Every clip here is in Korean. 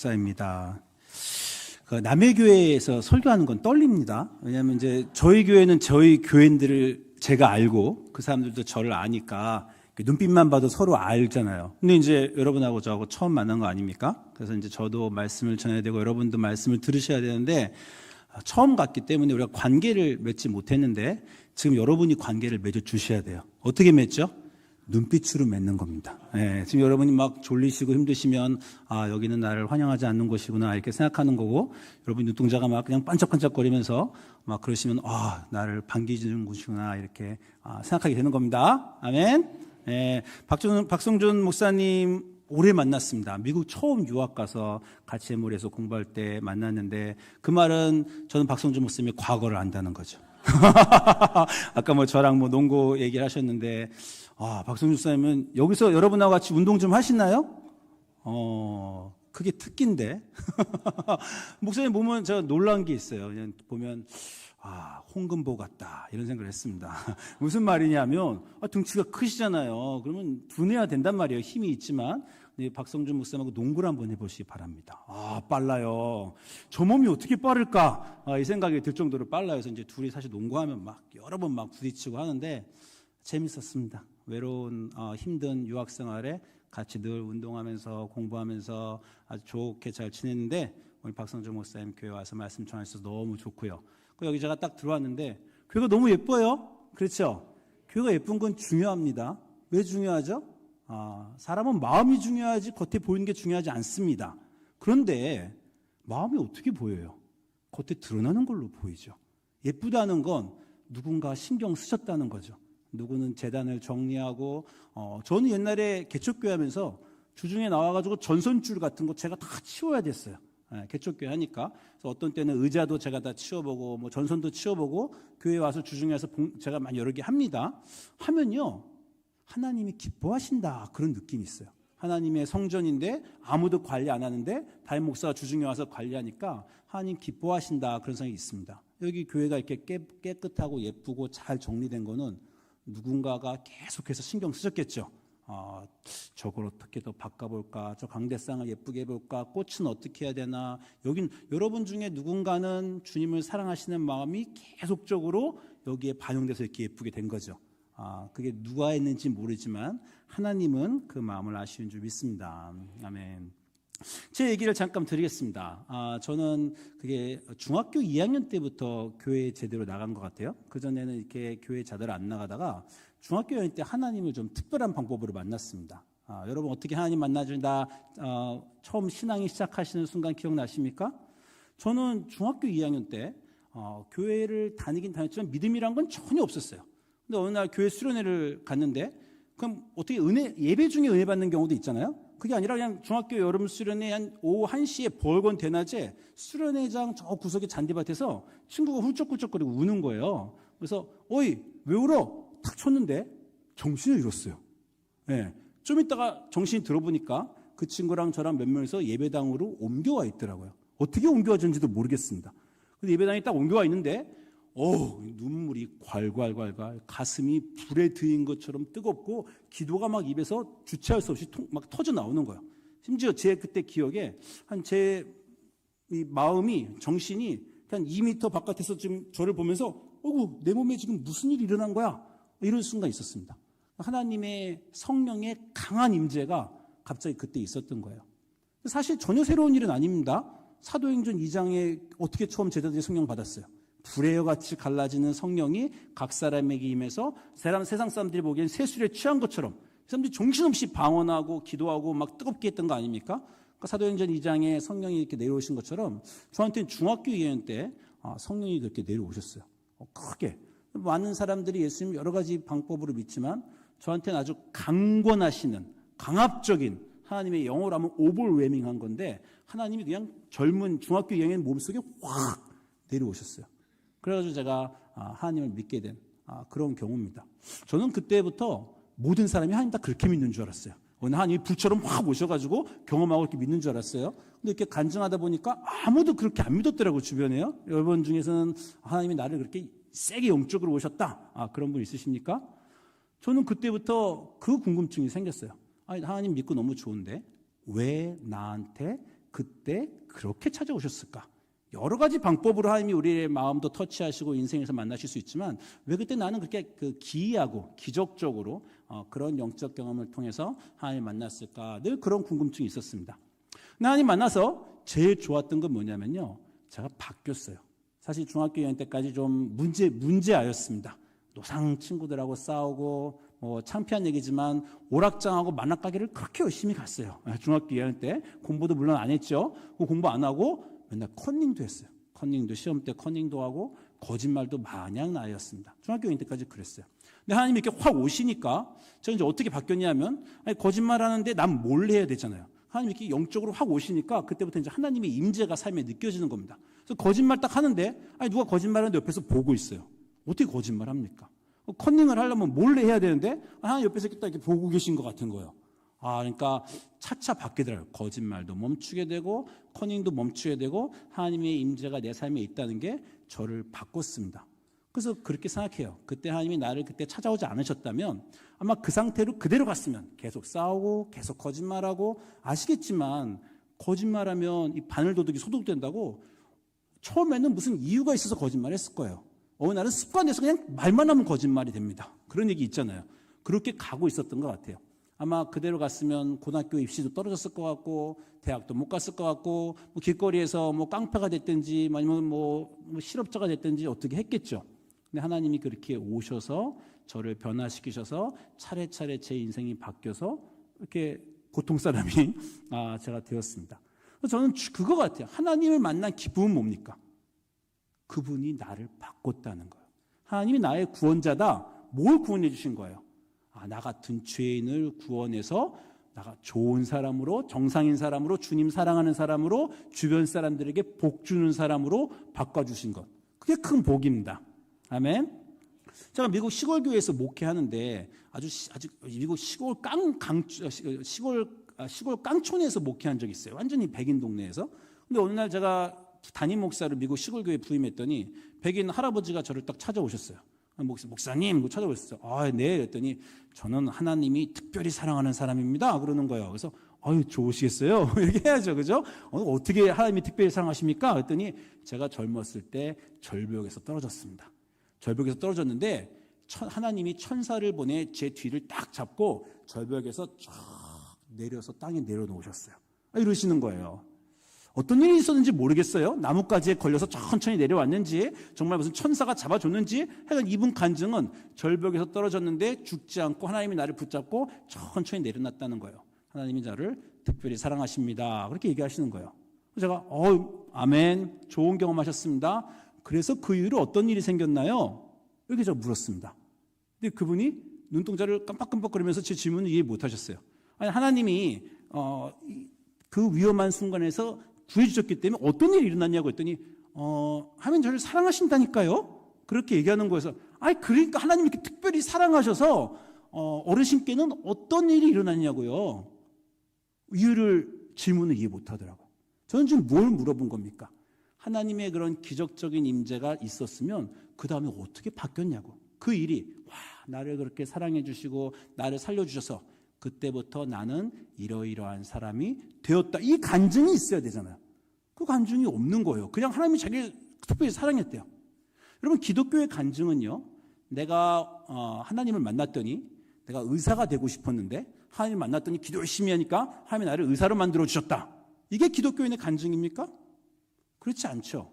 목사입니다. 남의 교회에서 설교하는 건 떨립니다. 왜냐하면 이제 저희 교회는 저희 교인들을 제가 알고 그 사람들도 저를 아니까 눈빛만 봐도 서로 알잖아요. 근데 이제 여러분하고 저하고 처음 만난 거 아닙니까? 그래서 이제 저도 말씀을 전해야 되고 여러분도 말씀을 들으셔야 되는데 처음 갔기 때문에 우리가 관계를 맺지 못했는데 지금 여러분이 관계를 맺어 주셔야 돼요. 어떻게 맺죠? 눈빛으로 맺는 겁니다. 네, 지금 여러분이 막 졸리시고 힘드시면 여기는 나를 환영하지 않는 곳이구나 이렇게 생각하는 거고, 여러분 눈동자가 막 그냥 반짝반짝거리면서 막 그러시면 나를 반기주는 곳이구나 이렇게 생각하게 되는 겁니다. 아멘. 네, 박성준 목사님 오래 만났습니다. 미국 처음 유학 가서 같이 에몰에서 공부할 때 만났는데 그 말은 저는 박성준 목사님의 과거를 안다는 거죠. 아까 저랑 농구 얘기를 하셨는데 박성준 목사님은 여기서 여러분하고 같이 운동 좀 하시나요? 그게 특기인데. 목사님 보면 제가 놀란 게 있어요. 그냥 보면 홍금보 같다 이런 생각을 했습니다. 무슨 말이냐면 등치가 크시잖아요. 그러면 분해야 된단 말이에요. 힘이 있지만. 박성준 목사님하고 농구를 한번 해보시기 바랍니다. 빨라요. 저 몸이 어떻게 빠를까? 이 생각이 들 정도로 빨라요. 그래서 이제 둘이 사실 농구하면 여러 번 부딪히고 하는데 재밌었습니다. 외로운 힘든 유학 생활에 같이 늘 운동하면서 공부하면서 아주 좋게 잘 지냈는데 오늘 박성준 목사님 교회 와서 말씀 전하셔서 너무 좋고요. 여기 제가 딱 들어왔는데 교회가 너무 예뻐요. 그렇죠? 교회가 예쁜 건 중요합니다. 왜 중요하죠? 사람은 마음이 중요하지 겉에 보이는 게 중요하지 않습니다. 그런데 마음이 어떻게 보여요? 겉에 드러나는 걸로 보이죠. 예쁘다는 건 누군가 신경 쓰셨다는 거죠. 누구는 재단을 정리하고 저는 옛날에 개척교회 하면서 주중에 나와가지고 전선줄 같은 거 제가 다 치워야 됐어요. 개척교회 하니까. 그래서 어떤 때는 의자도 제가 다 치워보고 전선도 치워보고 교회 와서 주중에 와서 제가 여러 개 합니다. 하면요 하나님이 기뻐하신다 그런 느낌이 있어요. 하나님의 성전인데 아무도 관리 안 하는데 담임 목사가 주중에 와서 관리하니까 하나님 기뻐하신다 그런 생각이 있습니다. 여기 교회가 이렇게 깨끗하고 예쁘고 잘 정리된 거는 누군가가 계속해서 신경 쓰셨겠죠. 저걸 어떻게 더 바꿔볼까, 저 강대상을 예쁘게 해볼까, 꽃은 어떻게 해야 되나. 여긴 여러분 중에 누군가는 주님을 사랑하시는 마음이 계속적으로 여기에 반영돼서 이렇게 예쁘게 된 거죠. 그게 누가 했는지 모르지만 하나님은 그 마음을 아시는 줄 믿습니다. 아멘. 제 얘기를 잠깐 드리겠습니다. 저는 그게 중학교 2학년 때부터 교회에 제대로 나간 것 같아요. 그전에는 이렇게 교회 제대로 안 나가다가 중학교 2학년 때 하나님을 좀 특별한 방법으로 만났습니다. 여러분 어떻게 하나님 만나준다 처음 신앙이 시작하시는 순간 기억나십니까? 저는 중학교 2학년 때 교회를 다니긴 다녔지만 믿음이란 건 전혀 없었어요. 근데 어느 날 교회 수련회를 갔는데 그럼 어떻게 예배 중에 은혜 받는 경우도 있잖아요. 그게 아니라 그냥 중학교 여름 수련회 한 오후 1시에 벌건 대낮에 수련회장 저 구석에 잔디밭에서 친구가 훌쩍훌쩍거리고 우는 거예요. 그래서 어이 왜 울어? 탁 쳤는데 정신을 잃었어요. 네. 좀 있다가 정신이 들어보니까 그 친구랑 저랑 몇 명이서 예배당으로 옮겨와 있더라고요. 어떻게 옮겨와졌는지도 모르겠습니다. 근데 예배당에 딱 옮겨와 있는데 눈물이 콸콸콸콸 가슴이 불에 드인 것처럼 뜨겁고 기도가 입에서 주체할 수 없이 터져 나오는 거예요. 심지어 제 그때 기억에 제 마음이 정신이 한 2m 바깥에서 지금 저를 보면서 내 몸에 지금 무슨 일이 일어난 거야? 이런 순간이 있었습니다. 하나님의 성령의 강한 임재가 갑자기 그때 있었던 거예요. 사실 전혀 새로운 일은 아닙니다. 사도행전 2장에 어떻게 처음 제자들이 성령 받았어요? 불의 같이 갈라지는 성령이 각 사람에게 임해서 세상 사람들이 보기엔 세술에 취한 것처럼 사람들이 정신없이 방언하고 기도하고 뜨겁게 했던 거 아닙니까? 그러니까 사도행전 2장에 성령이 이렇게 내려오신 것처럼 저한테는 중학교 2학년 때 성령이 그렇게 내려오셨어요. 크게. 많은 사람들이 예수님 여러 가지 방법으로 믿지만 저한테는 아주 강권하시는 강압적인 하나님의 영어로 하면 오버웨밍한 건데 하나님이 그냥 젊은 중학교 2학년 몸속에 확 내려오셨어요. 그래가지고 제가 하나님을 믿게 된 그런 경우입니다. 저는 그때부터 모든 사람이 하나님 다 그렇게 믿는 줄 알았어요. 하나님이 불처럼 확 오셔가지고 경험하고 이렇게 믿는 줄 알았어요. 근데 이렇게 간증하다 보니까 아무도 그렇게 안 믿었더라고요, 주변에요. 여러분 중에서는 하나님이 나를 그렇게 세게 영적으로 오셨다. 그런 분 있으십니까? 저는 그때부터 그 궁금증이 생겼어요. 하나님 믿고 너무 좋은데 왜 나한테 그때 그렇게 찾아오셨을까? 여러 가지 방법으로 하나님이 우리의 마음도 터치하시고 인생에서 만나실 수 있지만 왜 그때 나는 그렇게 기이하고 기적적으로 그런 영적 경험을 통해서 하나님 만났을까? 늘 그런 궁금증이 있었습니다. 하나님 만나서 제일 좋았던 건 뭐냐면요. 제가 바뀌었어요. 사실 중학교 2학년 때까지 좀 문제아였습니다. 노상 친구들하고 싸우고 창피한 얘기지만 오락장하고 만학가게를 그렇게 열심히 갔어요. 중학교 2학년 때 공부도 물론 안 했죠. 공부 안 하고 맨날 컨닝도 했어요. 컨닝도 시험 때 컨닝도 하고 거짓말도 마냥 나였습니다. 중학교 2학년 때까지 그랬어요. 근데 하나님이 이렇게 확 오시니까 저는 이제 어떻게 바뀌었냐면 거짓말하는데 난 몰래 해야 되잖아요. 하나님이 이렇게 영적으로 확 오시니까 그때부터 이제 하나님의 임재가 삶에 느껴지는 겁니다. 그래서 거짓말 딱 하는데 누가 거짓말하는데 옆에서 보고 있어요. 어떻게 거짓말합니까? 컨닝을 하려면 몰래 해야 되는데 하나님 옆에서 딱 이렇게 보고 계신 것 같은 거예요. 그러니까 차차 바뀌더라고요. 거짓말도 멈추게 되고 커닝도 멈추게 되고 하나님의 임재가 내 삶에 있다는 게 저를 바꿨습니다. 그래서 그렇게 생각해요. 그때 하나님이 나를 그때 찾아오지 않으셨다면 아마 그 상태로 그대로 갔으면 계속 싸우고 계속 거짓말하고 아시겠지만 거짓말하면 이 바늘도둑이 소독된다고 처음에는 무슨 이유가 있어서 거짓말했을 거예요. 어느 날은 습관돼서 그냥 말만 하면 거짓말이 됩니다. 그런 얘기 있잖아요. 그렇게 가고 있었던 것 같아요. 아마 그대로 갔으면 고등학교 입시도 떨어졌을 것 같고 대학도 못 갔을 것 같고 길거리에서 깡패가 됐든지 아니면 실업자가 됐든지 어떻게 했겠죠. 근데 하나님이 그렇게 오셔서 저를 변화시키셔서 차례차례 제 인생이 바뀌어서 이렇게 보통 사람이 제가 되었습니다. 저는 그거 같아요. 하나님을 만난 기쁨은 뭡니까? 그분이 나를 바꿨다는 거예요. 하나님이 나의 구원자다. 뭘 구원해 주신 거예요? 나 같은 죄인을 구원해서 나가 좋은 사람으로 정상인 사람으로 주님 사랑하는 사람으로 주변 사람들에게 복 주는 사람으로 바꿔주신 것. 그게 큰 복입니다. 아멘. 제가 미국 시골 교회에서 목회하는데 아주 미국 시골 깡촌에서 목회한 적이 있어요. 완전히 백인 동네에서. 근데 어느 날 제가 담임 목사로 미국 시골 교회에 부임했더니 백인 할아버지가 저를 딱 찾아오셨어요. 목사님, 찾아오셨어요. 네. 그랬더니 저는 하나님이 특별히 사랑하는 사람입니다. 그러는 거예요. 그래서 좋으시겠어요? 이렇게 해야죠. 그죠? 어떻게 하나님이 특별히 사랑하십니까? 그랬더니 제가 젊었을 때 절벽에서 떨어졌습니다. 절벽에서 떨어졌는데 하나님이 천사를 보내 제 뒤를 딱 잡고 절벽에서 쫙 내려서 땅에 내려놓으셨어요. 이러시는 거예요. 어떤 일이 있었는지 모르겠어요. 나뭇가지에 걸려서 천천히 내려왔는지 정말 무슨 천사가 잡아줬는지 하여간 이분 간증은 절벽에서 떨어졌는데 죽지 않고 하나님이 나를 붙잡고 천천히 내려놨다는 거예요. 하나님이 저를 특별히 사랑하십니다. 그렇게 얘기하시는 거예요. 제가 아멘, 좋은 경험하셨습니다. 그래서 그 이후로 어떤 일이 생겼나요? 이렇게 제가 물었습니다. 근데 그분이 눈동자를 깜빡깜빡거리면서 제 질문을 이해 못하셨어요. 하나님이 그 위험한 순간에서 구해주셨기 때문에 어떤 일이 일어났냐고 했더니 하나님 저를 사랑하신다니까요. 그렇게 얘기하는 거여서 그러니까 하나님이 이렇게 특별히 사랑하셔서 어르신께는 어떤 일이 일어났냐고요. 질문을 이해 못하더라고요. 저는 지금 뭘 물어본 겁니까? 하나님의 그런 기적적인 임재가 있었으면 그 다음에 어떻게 바뀌었냐고. 그 일이 나를 그렇게 사랑해 주시고 나를 살려주셔서 그때부터 나는 이러이러한 사람이 되었다. 이 간증이 있어야 되잖아요. 그 간증이 없는 거예요. 그냥 하나님이 자기를 특별히 사랑했대요. 여러분 기독교의 간증은요. 내가 하나님을 만났더니 내가 의사가 되고 싶었는데 하나님을 만났더니 기도 열심히 하니까 하나님이 나를 의사로 만들어 주셨다. 이게 기독교인의 간증입니까? 그렇지 않죠.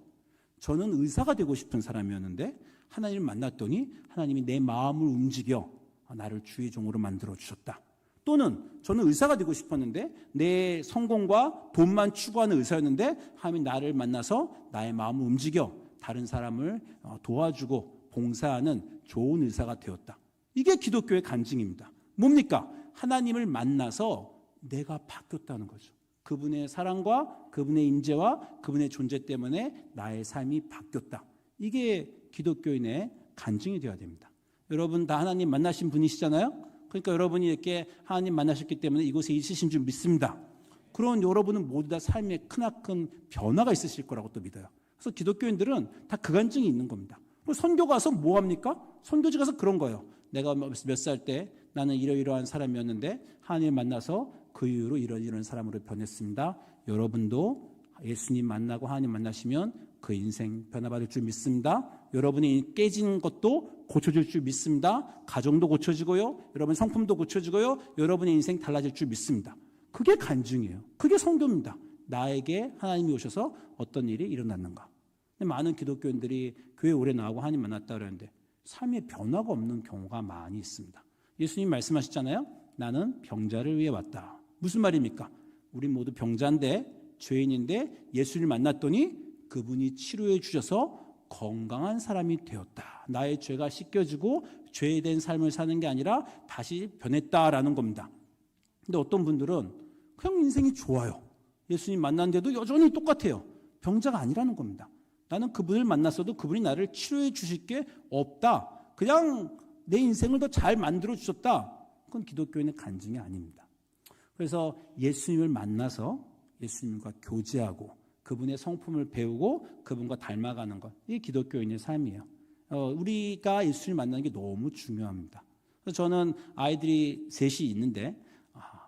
저는 의사가 되고 싶은 사람이었는데 하나님을 만났더니 하나님이 내 마음을 움직여 나를 주의 종으로 만들어 주셨다. 또는 저는 의사가 되고 싶었는데 내 성공과 돈만 추구하는 의사였는데 하나님이 나를 만나서 나의 마음을 움직여 다른 사람을 도와주고 봉사하는 좋은 의사가 되었다. 이게 기독교의 간증입니다. 뭡니까? 하나님을 만나서 내가 바뀌었다는 거죠. 그분의 사랑과 그분의 임재와 그분의 존재 때문에 나의 삶이 바뀌었다. 이게 기독교인의 간증이 되어야 됩니다. 여러분 다 하나님 만나신 분이시잖아요. 그러니까 여러분이 이렇게 하나님 만나셨기 때문에 이곳에 있으신 줄 믿습니다. 그런 여러분은 모두 다 삶에 크나큰 변화가 있으실 거라고 또 믿어요. 그래서 기독교인들은 다 그 간증이 있는 겁니다. 그리고 선교 가서 뭐 합니까? 선교지 가서 그런 거예요. 내가 몇 살 때 나는 이러이러한 사람이었는데 하나님 만나서 그 이후로 이런 사람으로 변했습니다. 여러분도 예수님 만나고 하나님 만나시면 그 인생 변화받을 줄 믿습니다. 여러분이 깨진 것도 고쳐질 줄 믿습니다. 가정도 고쳐지고요. 여러분 성품도 고쳐지고요. 여러분의 인생 달라질 줄 믿습니다. 그게 간증이에요. 그게 성도입니다. 나에게 하나님이 오셔서 어떤 일이 일어났는가. 많은 기독교인들이 교회 오래 나오고 하나님 만났다 그러는데 삶에 변화가 없는 경우가 많이 있습니다. 예수님 말씀하셨잖아요. 나는 병자를 위해 왔다. 무슨 말입니까? 우리 모두 병자인데 죄인인데 예수를 만났더니 그분이 치료해 주셔서 건강한 사람이 되었다. 나의 죄가 씻겨지고 죄된 삶을 사는 게 아니라 다시 변했다라는 겁니다. 근데 어떤 분들은 그냥 인생이 좋아요. 예수님 만났는데도 여전히 똑같아요. 병자가 아니라는 겁니다. 나는 그분을 만났어도 그분이 나를 치료해 주실 게 없다. 그냥 내 인생을 더 잘 만들어 주셨다. 그건 기독교인의 간증이 아닙니다. 그래서 예수님을 만나서 예수님과 교제하고 그분의 성품을 배우고 그분과 닮아가는 것. 이게 기독교인의 삶이에요. 우리가 예수님을 만나는 게 너무 중요합니다. 그래서 저는 아이들이 셋이 있는데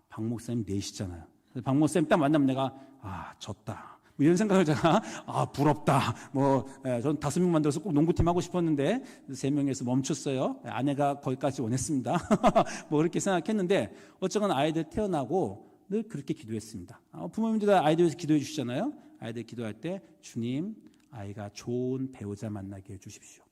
박 목사님 넷이잖아요. 박 목사님 딱 만나면 내가 졌다. 뭐 이런 생각을 제가 부럽다. 전 5명 만들어서 꼭 농구팀 하고 싶었는데 3명에서 멈췄어요. 아내가 거기까지 원했습니다. 뭐 그렇게 생각했는데 어쨌건 아이들 태어나고 늘 그렇게 기도했습니다. 부모님들 아이들 위해서 기도해 주시잖아요. 아이들 기도할 때 주님 아이가 좋은 배우자 만나게 해주십시오.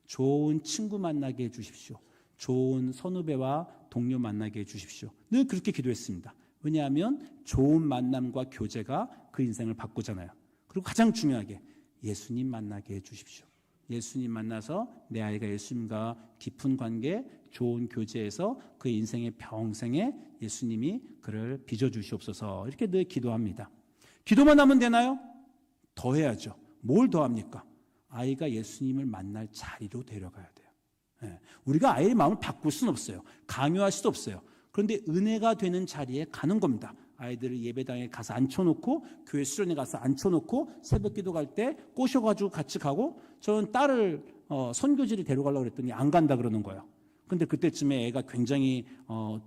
좋은 친구 만나게 해주십시오. 좋은 선후배와 동료 만나게 해주십시오. 늘 그렇게 기도했습니다. 왜냐하면 좋은 만남과 교제가 그 인생을 바꾸잖아요. 그리고 가장 중요하게 예수님 만나게 해주십시오. 예수님 만나서 내 아이가 예수님과 깊은 관계, 좋은 교제에서 그 인생의 평생에 예수님이 그를 빚어주시옵소서 이렇게 늘 기도합니다. 기도만 하면 되나요? 더 해야죠. 뭘 더 합니까? 아이가 예수님을 만날 자리로 데려가야 돼요. 우리가 아이의 마음을 바꿀 수는 없어요. 강요할 수도 없어요. 그런데 은혜가 되는 자리에 가는 겁니다. 아이들을 예배당에 가서 앉혀놓고 교회 수련회 가서 앉혀놓고 새벽 기도 갈 때 꼬셔가지고 같이 가고 저는 딸을 선교지를 데려가려고 그랬더니 안 간다 그러는 거예요. 근데 그때쯤에 애가 굉장히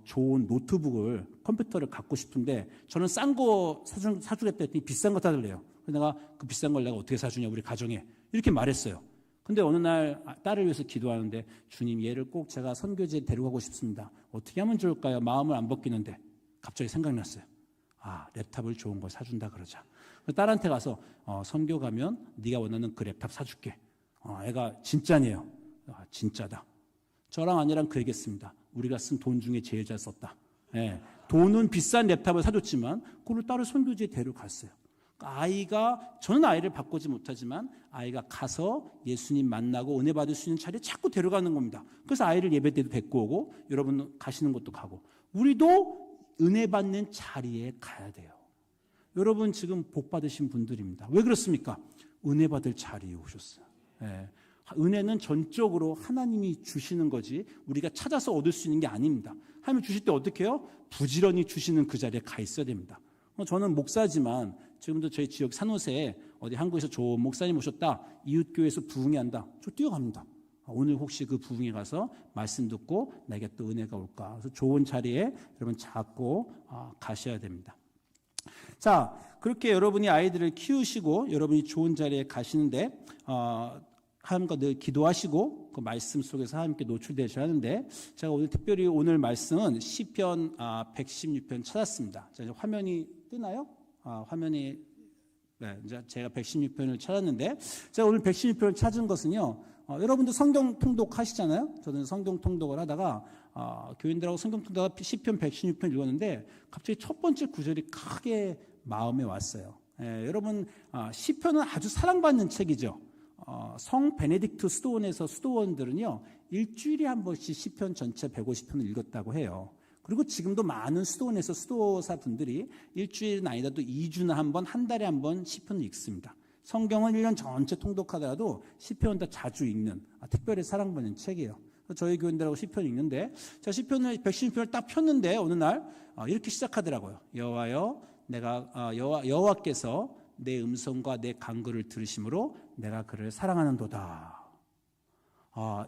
좋은 노트북을 컴퓨터를 갖고 싶은데 저는 싼 거 사주겠다 했더니 비싼 거 사달래요. 그래서 내가 그 비싼 걸 내가 어떻게 사주냐 우리 가정에 이렇게 말했어요. 근데 어느 날 딸을 위해서 기도하는데 주님 얘를 꼭 제가 선교지에 데려가고 싶습니다. 어떻게 하면 좋을까요? 마음을 안 벗기는데 갑자기 생각났어요. 랩탑을 좋은 걸 사준다 그러자. 딸한테 가서 선교 가면 네가 원하는 그 랩탑 사줄게. 애가 진짜네요. 진짜다. 저랑 아내랑 그 얘기했습니다. 우리가 쓴 돈 중에 제일 잘 썼다. 돈은 비싼 랩탑을 사줬지만 그걸 딸을 선교지에 데려갔어요. 저는 아이를 바꾸지 못하지만 아이가 가서 예수님 만나고 은혜 받을 수 있는 자리에 자꾸 데려가는 겁니다. 그래서 아이를 예배 때도 뵙고 오고 여러분 가시는 곳도 가고 우리도 은혜 받는 자리에 가야 돼요. 여러분 지금 복 받으신 분들입니다. 왜 그렇습니까? 은혜 받을 자리에 오셨어요. 은혜는 전적으로 하나님이 주시는 거지 우리가 찾아서 얻을 수 있는 게 아닙니다. 하나님이 주실 때 어떻게 해요? 부지런히 주시는 그 자리에 가 있어야 됩니다. 저는 목사지만 지금도 저희 지역 산호세에 어디 한국에서 좋은 목사님 오셨다. 이웃교회에서 부흥회 한다. 저 뛰어갑니다. 오늘 혹시 그 부흥회 가서 말씀 듣고 나에게 또 은혜가 올까. 그래서 좋은 자리에 여러분 잡고 가셔야 됩니다. 자, 그렇게 여러분이 아이들을 키우시고 여러분이 좋은 자리에 가시는데 하나님과 늘 기도하시고 그 말씀 속에서 하나님께 노출되셔야 하는데 제가 오늘 특별히 오늘 말씀은 시편 116편 찾았습니다. 자, 이제 화면이 뜨나요? 화면이 이제 제가 116편을 찾았는데 제가 오늘 116편을 찾은 것은요. 여러분도 성경 통독 하시잖아요. 저는 성경 통독을 하다가 교인들하고 성경 통독하다가 시편 116편 읽었는데 갑자기 첫 번째 구절이 크게 마음에 왔어요. 여러분 시편은 아주 사랑받는 책이죠. 성 베네딕트 수도원에서 수도원들은요 일주일에 한 번씩 시편 전체 150편을 읽었다고 해요. 그리고 지금도 많은 수도원에서 수도사 분들이 일주일은 아니라도 2주나 한 번, 한 달에 한 번 시편을 읽습니다. 성경은 1년 전체 통독하더라도 시편은 다 자주 읽는 특별히 사랑받는 책이에요. 저희 교인들하고 시편 읽는데 자 시편을 116편을 딱 폈는데 어느 날 이렇게 시작하더라고요. 여호와여 내가 여호와께서 내 음성과 내 간구를 들으심으로 내가 그를 사랑하는도다.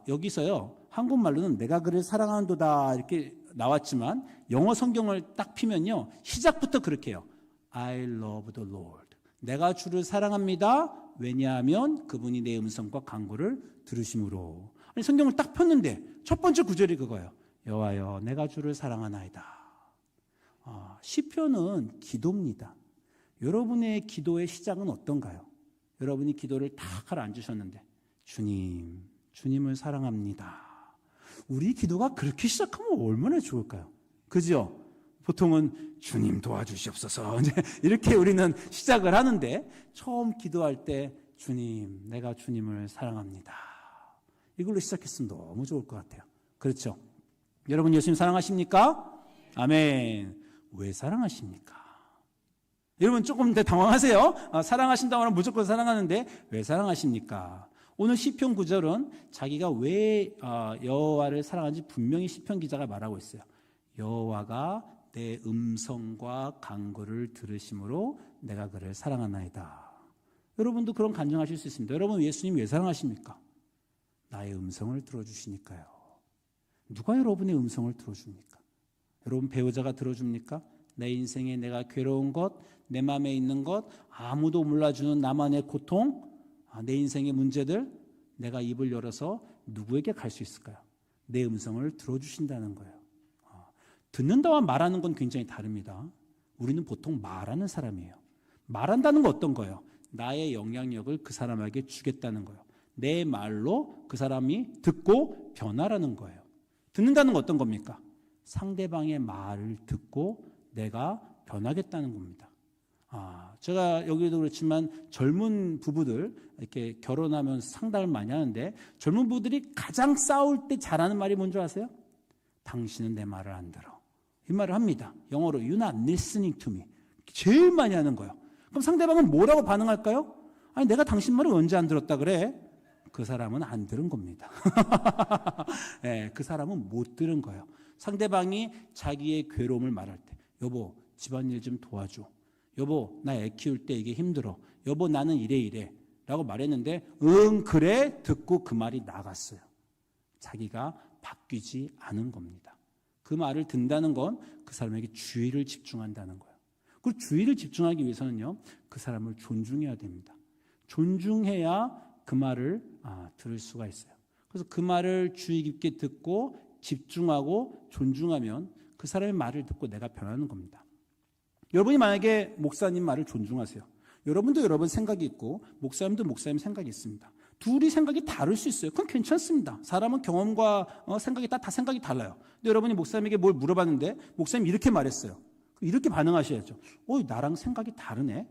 여기서요 한국말로는 내가 그를 사랑하는도다 이렇게 나왔지만 영어 성경을 딱 피면요 시작부터 그렇게 해요. I love the Lord. 내가 주를 사랑합니다. 왜냐하면 그분이 내 음성과 간구를 들으심으로. 아니, 성경을 딱 폈는데 첫 번째 구절이 그거예요. 여호와여, 내가 주를 사랑하나이다. 시편은 기도입니다. 여러분의 기도의 시작은 어떤가요? 여러분이 기도를 딱 가라앉으셨는데 주님, 주님을 사랑합니다. 우리 기도가 그렇게 시작하면 얼마나 좋을까요? 그죠? 보통은 주님 도와주시옵소서 이렇게 우리는 시작을 하는데 처음 기도할 때 주님, 내가 주님을 사랑합니다. 이걸로 시작했으면 너무 좋을 것 같아요. 그렇죠? 여러분 예수님 사랑하십니까? 아멘. 왜 사랑하십니까? 여러분 조금 더 당황하세요. 사랑하신다고 하면 무조건 사랑하는데 왜 사랑하십니까? 오늘 시편 9절은 자기가 왜 여호와를 사랑하는지 분명히 시편 기자가 말하고 있어요. 여호와가 내 음성과 간구를 들으심으로 내가 그를 사랑하나이다. 여러분도 그런 간증하실 수 있습니다. 여러분 예수님 왜 사랑하십니까? 나의 음성을 들어주시니까요. 누가 여러분의 음성을 들어줍니까? 여러분 배우자가 들어줍니까? 내 인생에 내가 괴로운 것, 내 마음에 있는 것, 아무도 몰라주는 나만의 고통, 내 인생의 문제들, 내가 입을 열어서 누구에게 갈 수 있을까요? 내 음성을 들어주신다는 거예요. 듣는다와 말하는 건 굉장히 다릅니다. 우리는 보통 말하는 사람이에요. 말한다는 건 어떤 거예요? 나의 영향력을 그 사람에게 주겠다는 거예요. 내 말로 그 사람이 듣고 변화라는 거예요. 듣는다는 건 어떤 겁니까? 상대방의 말을 듣고 내가 변하겠다는 겁니다. 제가 여기도 그렇지만 젊은 부부들 이렇게 결혼하면 상담을 많이 하는데 젊은 부부들이 가장 싸울 때 잘하는 말이 뭔지 아세요? 당신은 내 말을 안 들어. 이 말을 합니다. 영어로 You're not listening to me. 제일 많이 하는 거예요. 그럼 상대방은 뭐라고 반응할까요? 아니 내가 당신 말을 언제 안 들었다 그래? 그 사람은 안 들은 겁니다. 네, 그 사람은 못 들은 거예요. 상대방이 자기의 괴로움을 말할 때 여보 집안일 좀 도와줘. 여보 나 애 키울 때 이게 힘들어. 여보 나는 이래 라고 말했는데 응 그래 듣고 그 말이 나갔어요. 자기가 바뀌지 않은 겁니다. 그 말을 듣는다는 건 그 사람에게 주의를 집중한다는 거예요. 그 주의를 집중하기 위해서는요 그 사람을 존중해야 됩니다. 존중해야 그 말을 들을 수가 있어요. 그래서 그 말을 주의 깊게 듣고 집중하고 존중하면 그 사람의 말을 듣고 내가 변하는 겁니다. 여러분이 만약에 목사님 말을 존중하세요. 여러분도 여러분 생각이 있고 목사님도 목사님 생각이 있습니다. 둘이 생각이 다를 수 있어요. 그건 괜찮습니다. 사람은 경험과 생각이 다 생각이 달라요. 근데 여러분이 목사님에게 뭘 물어봤는데 목사님 이렇게 말했어요. 이렇게 반응하셔야죠. 나랑 생각이 다르네.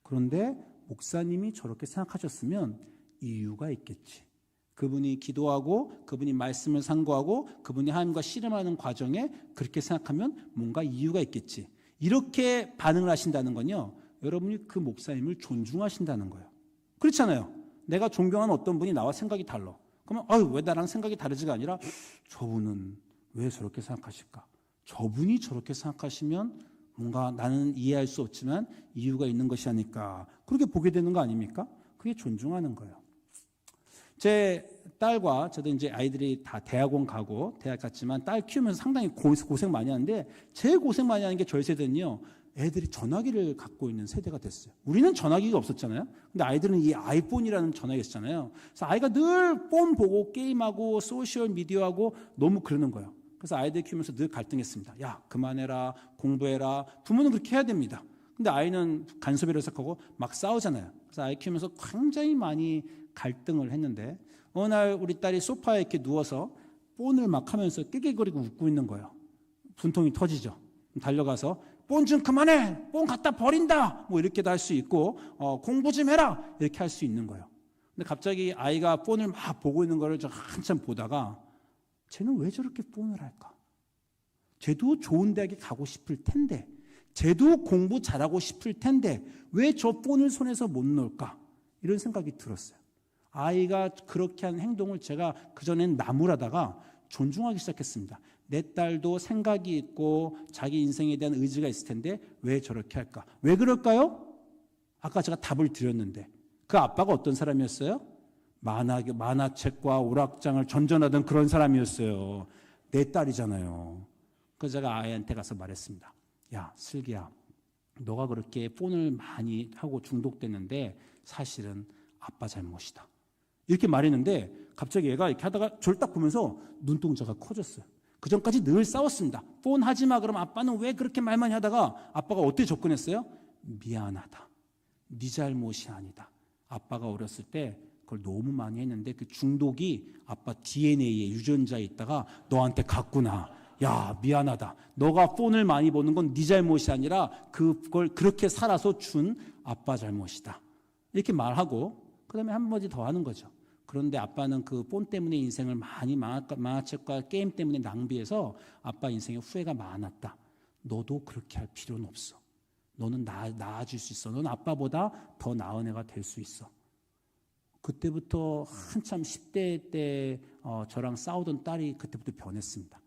그런데 목사님이 저렇게 생각하셨으면 이유가 있겠지. 그분이 기도하고 그분이 말씀을 상고하고 그분이 하나님과 씨름하는 과정에 그렇게 생각하면 뭔가 이유가 있겠지. 이렇게 반응을 하신다는 건요. 여러분이 그 목사님을 존중하신다는 거예요. 그렇잖아요. 내가 존경하는 어떤 분이 나와 생각이 달라. 그러면 왜 나랑 생각이 다르지가 아니라 저분은 왜 저렇게 생각하실까? 저분이 저렇게 생각하시면 뭔가 나는 이해할 수 없지만 이유가 있는 것이 아닐까. 그렇게 보게 되는 거 아닙니까? 그게 존중하는 거예요. 제 딸과 저도 이제 아이들이 다 대학원 가고 대학 갔지만 딸 키우면서 상당히 고생 많이 하는데 제일 고생 많이 하는 게 저희 세대는요. 애들이 전화기를 갖고 있는 세대가 됐어요. 우리는 전화기가 없었잖아요. 근데 아이들은 이 아이폰이라는 전화기가 있었잖아요. 그래서 아이가 늘 폰 보고 게임하고 소셜 미디어하고 너무 그러는 거예요. 그래서 아이들 키우면서 늘 갈등했습니다. 야, 그만해라, 공부해라. 부모는 그렇게 해야 됩니다. 근데 아이는 간섭이라고 생각하고 막 싸우잖아요. 그래서 아이 키우면서 굉장히 많이 갈등을 했는데 어느 날 우리 딸이 소파에 이렇게 누워서 폰을 막 하면서 깨개거리고 웃고 있는 거예요. 분통이 터지죠. 달려가서 폰 좀 그만해! 폰 갖다 버린다! 뭐 이렇게도 할 수 있고 공부 좀 해라! 이렇게 할 수 있는 거예요. 근데 갑자기 아이가 폰을 막 보고 있는 거를 저 한참 보다가 쟤는 왜 저렇게 폰을 할까? 쟤도 좋은 대학에 가고 싶을 텐데 쟤도 공부 잘하고 싶을 텐데 왜 저 폰을 손에서 못 놓을까? 이런 생각이 들었어요. 아이가 그렇게 한 행동을 제가 그전엔 나무라다가 존중하기 시작했습니다. 내 딸도 생각이 있고 자기 인생에 대한 의지가 있을 텐데 왜 저렇게 할까? 왜 그럴까요? 아까 제가 답을 드렸는데 그 아빠가 어떤 사람이었어요? 만화책과 오락장을 전전하던 그런 사람이었어요. 내 딸이잖아요. 그래서 제가 아이한테 가서 말했습니다. 야, 슬기야. 너가 그렇게 폰을 많이 하고 중독됐는데 사실은 아빠 잘못이다. 이렇게 말했는데 갑자기 얘가 이렇게 하다가 저를 딱 보면서 눈동자가 커졌어요. 그 전까지 늘 싸웠습니다. 폰 하지 마. 그럼 아빠는 왜 그렇게 말 많이 하다가 아빠가 어떻게 접근했어요? 미안하다. 네 잘못이 아니다. 아빠가 어렸을 때 그걸 너무 많이 했는데 그 중독이 아빠 DNA에 유전자에 있다가 너한테 갔구나. 야, 미안하다. 너가 폰을 많이 보는 건 네 잘못이 아니라 그걸 그렇게 살아서 준 아빠 잘못이다. 이렇게 말하고 그다음에 한 가지 더 하는 거죠. 그런데 아빠는 그 폰 때문에 인생을 많이 만화책과 게임 때문에 낭비해서 아빠 인생에 후회가 많았다. 너도 그렇게 할 필요는 없어. 너는 나아질 수 있어. 너는 아빠보다 더 나은 애가 될 수 있어. 그때부터 한참 10대 때 저랑 싸우던 딸이 그때부터 변했습니다.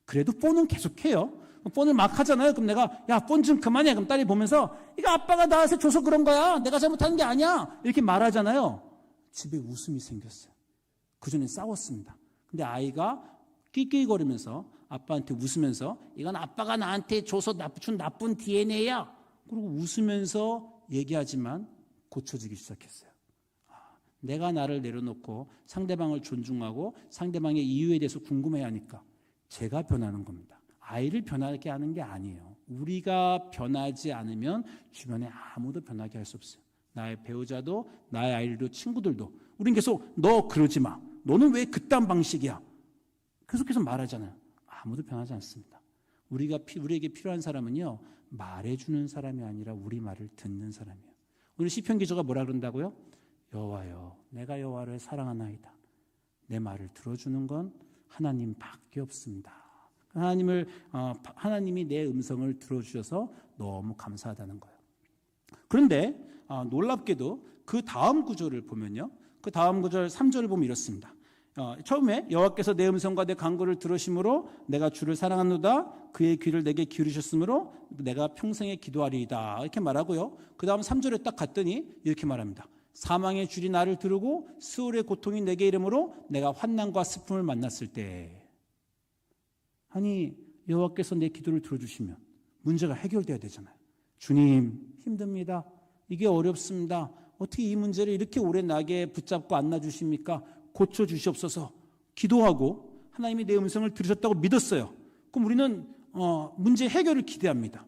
그래도 폰은 계속해요. 폰을 막 하잖아요. 그럼 내가 야, 폰 좀 그만해. 그럼 딸이 보면서 이거 아빠가 나한테 줘서 그런 거야. 내가 잘못한 게 아니야. 이렇게 말하잖아요. 집에 웃음이 생겼어요. 그전에 싸웠습니다. 근데 아이가 낄낄거리면서 아빠한테 웃으면서 이건 아빠가 나한테 줘서 준 나쁜 DNA야. 그리고 웃으면서 얘기하지만 고쳐지기 시작했어요. 내가 나를 내려놓고 상대방을 존중하고 상대방의 이유에 대해서 궁금해야 하니까 제가 변하는 겁니다. 아이를 변하게 하는 게 아니에요. 우리가 변하지 않으면 주변에 아무도 변하게 할 수 없어요. 나의 배우자도 나의 아이들도 친구들도 우린 계속 너 그러지 마. 너는 왜 그딴 방식이야. 계속해서 말하잖아요. 아무도 변하지 않습니다. 우리에게 필요한 사람은요, 말해주는 사람이 아니라 우리 말을 듣는 사람이에요. 오늘 시편 기자가 뭐라 그런다고요? 여호와여, 내가 여호와를 사랑하나이다. 내 말을 들어주는 건 하나님밖에 없습니다. 하나님이 내 음성을 들어주셔서 너무 감사하다는 거예요. 그런데 놀랍게도 그 다음 구절을 보면요, 그 다음 구절 3절을 보면 이렇습니다. 처음에 여호와께서 내 음성과 내 간구를 들으심으로 내가 주를 사랑하노다. 그의 귀를 내게 기울이셨으므로 내가 평생에 기도하리이다. 이렇게 말하고요. 그 다음 3절에 딱 갔더니 이렇게 말합니다. 사망의 줄이 나를 두르고 스올의 고통이 내게 이름으로 내가 환난과 슬픔을 만났을 때. 아니, 여호와께서 내 기도를 들어주시면 문제가 해결돼야 되잖아요. 주님, 힘듭니다. 이게 어렵습니다. 어떻게 이 문제를 이렇게 오래 나게 붙잡고 안 놔주십니까? 고쳐주시옵소서. 기도하고 하나님이 내 음성을 들으셨다고 믿었어요. 그럼 우리는 문제 해결을 기대합니다.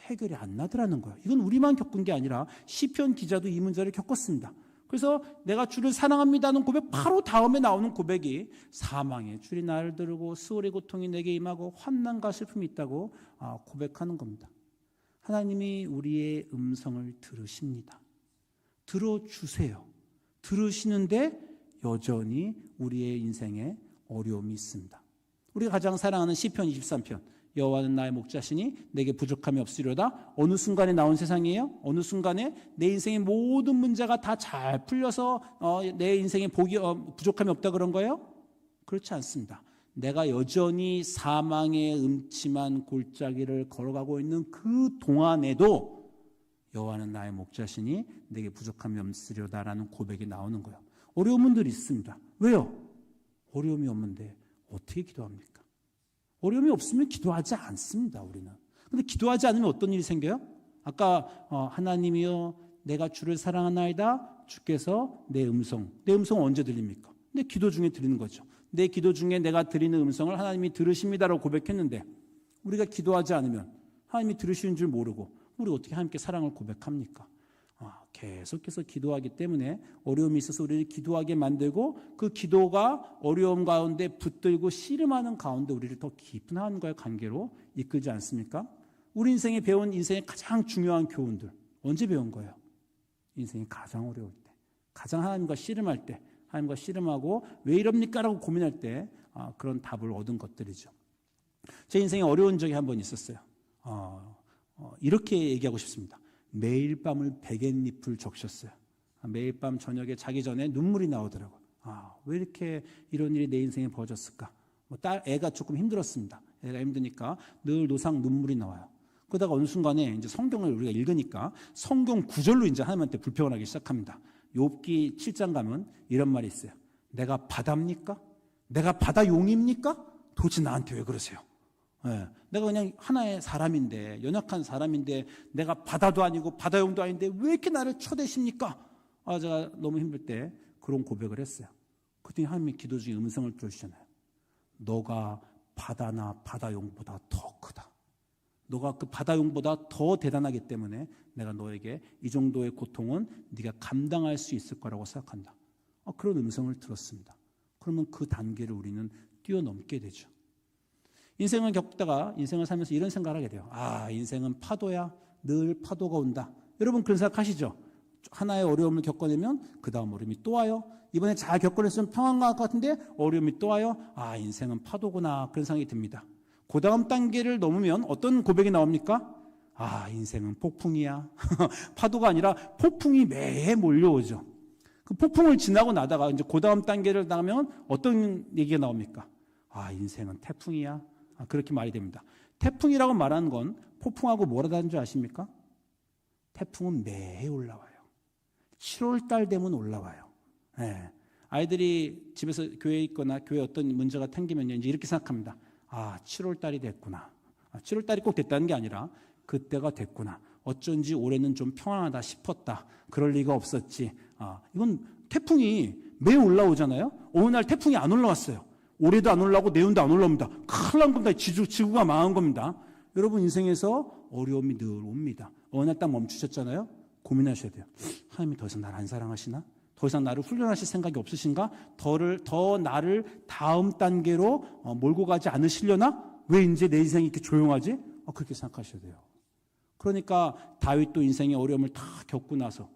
해결이 안 나더라는 거예요. 이건 우리만 겪은 게 아니라 시편 기자도 이 문제를 겪었습니다. 그래서 내가 주를 사랑합니다는 고백 바로 다음에 나오는 고백이 사망의 줄이 나를 두르고 스올의 고통이 내게 임하고 환난과 슬픔이 있다고 고백하는 겁니다. 하나님이 우리의 음성을 들으십니다. 들어주세요. 들으시는데 여전히 우리의 인생에 어려움이 있습니다. 우리가 가장 사랑하는 시편 23편. 여호와는 나의 목자시니 내게 부족함이 없으리로다. 어느 순간에 나온 세상이에요? 어느 순간에 내 인생의 모든 문제가 다 잘 풀려서 내 인생에 부족함이 없다 그런 거예요? 그렇지 않습니다. 내가 여전히 사망의 음침한 골짜기를 걸어가고 있는 그 동안에도 여호와는 나의 목자시니 내게 부족함이 없으리로다라는 고백이 나오는 거예요. 어려운 분들이 있습니다. 왜요? 어려움이 없는데 어떻게 기도합니까? 어려움이 없으면 기도하지 않습니다, 우리는. 근데 기도하지 않으면 어떤 일이 생겨요? 아까 하나님이여 내가 주를 사랑하나이다. 주께서 내 음성은 언제 들립니까? 내 기도 중에 드리는 거죠. 내 기도 중에 내가 드리는 음성을 하나님이 들으십니다라고 고백했는데 우리가 기도하지 않으면 하나님이 들으시는 줄 모르고 우리 어떻게 하나님께 사랑을 고백합니까? 계속해서 기도하기 때문에 어려움이 있어서 우리를 기도하게 만들고 그 기도가 어려움 가운데 붙들고 씨름하는 가운데 우리를 더 깊은 하나님과의 관계로 이끌지 않습니까? 우리 인생에 배운 인생의 가장 중요한 교훈들 언제 배운 거예요? 인생이 가장 어려울 때, 가장 하나님과 씨름할 때, 하나님과 씨름하고 왜 이럽니까? 라고 고민할 때 그런 답을 얻은 것들이죠. 제 인생에 어려운 적이 한 번 있었어요. 이렇게 얘기하고 싶습니다. 매일 밤을 베갯잎을 적셨어요. 매일 밤 저녁에 자기 전에 눈물이 나오더라고요. 왜 이렇게 이런 일이 내 인생에 벌어졌을까? 애가 조금 힘들었습니다. 애가 힘드니까 늘 노상 눈물이 나와요. 그러다가 어느 순간에 이제 성경을 우리가 읽으니까 성경 구절로 이제 하나님한테 불평을 하기 시작합니다. 욥기 7장 가면 이런 말이 있어요. 내가 바다입니까? 내가 바다 용입니까? 도대체 나한테 왜 그러세요? 예, 내가 그냥 하나의 사람인데, 연약한 사람인데, 내가 바다도 아니고 바다용도 아닌데 왜 이렇게 나를 쳐대십니까? 제가 너무 힘들 때 그런 고백을 했어요. 그랬더니 하나님이 기도 중에 음성을 들어주잖아요. 너가 바다나 바다용보다 더 크다. 너가 그 바다용보다 더 대단하기 때문에 내가 너에게 이 정도의 고통은 네가 감당할 수 있을 거라고 생각한다. 그런 음성을 들었습니다. 그러면 그 단계를 우리는 뛰어넘게 되죠. 인생을 겪다가 인생을 살면서 이런 생각을 하게 돼요. 인생은 파도야. 늘 파도가 온다. 여러분 그런 생각하시죠? 하나의 어려움을 겪어내면 그 다음 어려움이 또 와요. 이번에 잘 겪어냈으면 평안할 것 같은데 어려움이 또 와요. 인생은 파도구나. 그런 생각이 듭니다. 그 다음 단계를 넘으면 어떤 고백이 나옵니까? 인생은 폭풍이야. 파도가 아니라 폭풍이 매해 몰려오죠. 그 폭풍을 지나고 나다가 이제 그 다음 단계를 나가면 어떤 얘기가 나옵니까? 인생은 태풍이야. 그렇게 말이 됩니다. 태풍이라고 말하는 건 폭풍하고 뭐라 다른 줄 아십니까? 태풍은 매해 올라와요. 7월 달 되면 올라와요. 네. 아이들이 집에서 교회에 있거나 교회에 어떤 문제가 생기면 이제 이렇게 생각합니다. 7월 달이 됐구나. 7월 달이 꼭 됐다는 게 아니라 그때가 됐구나. 어쩐지 올해는 좀 평안하다 싶었다. 그럴 리가 없었지. 이건 태풍이 매 올라오잖아요. 어느 날 태풍이 안 올라왔어요. 올해도 안 올라오고 내년도 안 올라옵니다. 큰일 난 겁니다. 지구가 망한 겁니다. 여러분 인생에서 어려움이 늘 옵니다. 어느 날 딱 멈추셨잖아요. 고민하셔야 돼요. 하나님이 더 이상 나를 안 사랑하시나? 더 이상 나를 훈련하실 생각이 없으신가? 더 나를 다음 단계로 몰고 가지 않으시려나? 왜 이제 내 인생이 이렇게 조용하지? 그렇게 생각하셔야 돼요. 그러니까 다윗도 인생의 어려움을 다 겪고 나서